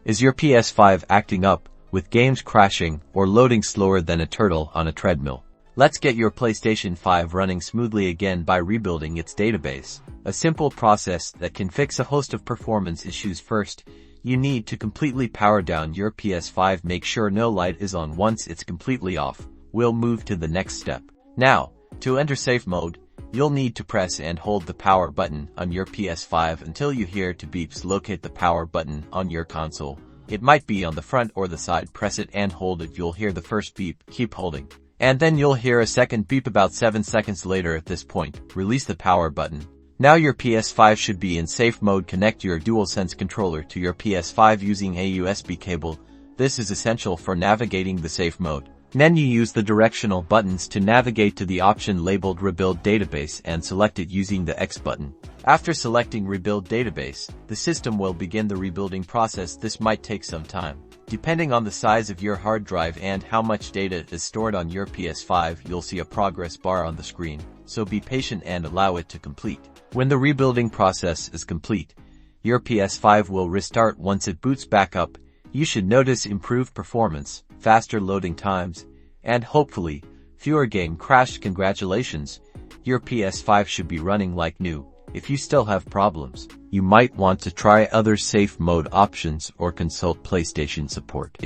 Is your PS5 acting up, with games crashing or loading slower than a turtle on a treadmill? Let's get your PlayStation 5 running smoothly again by rebuilding its database. A simple process that can fix a host of performance issues. First, you need to completely power down your PS5. Make sure no light is on. Once it's completely off, we'll move to the next step. Now, to enter safe mode, you'll need to press and hold the power button on your PS5 until you hear two beeps. Locate the power button on your console. It might be on the front or the side. Press it and hold it. You'll hear the first beep. Keep holding. And then you'll hear a second beep about 7 seconds later. At this point, release the power button. Now your PS5 should be in safe mode. Connect your DualSense controller to your PS5 using a USB cable. This is essential for navigating the safe mode. Then you use the directional buttons to navigate to the option labeled Rebuild Database and select it using the X button. After selecting Rebuild Database, the system will begin the rebuilding process. This might take some time. Depending on the size of your hard drive and how much data is stored on your PS5, you'll see a progress bar on the screen, so be patient and allow it to complete. When the rebuilding process is complete, your PS5 will restart. Once it boots back up, you should notice improved performance, faster loading times, and hopefully, fewer game crashes. Congratulations, your PS5 should be running like new. If you still have problems, you might want to try other safe mode options or consult PlayStation support.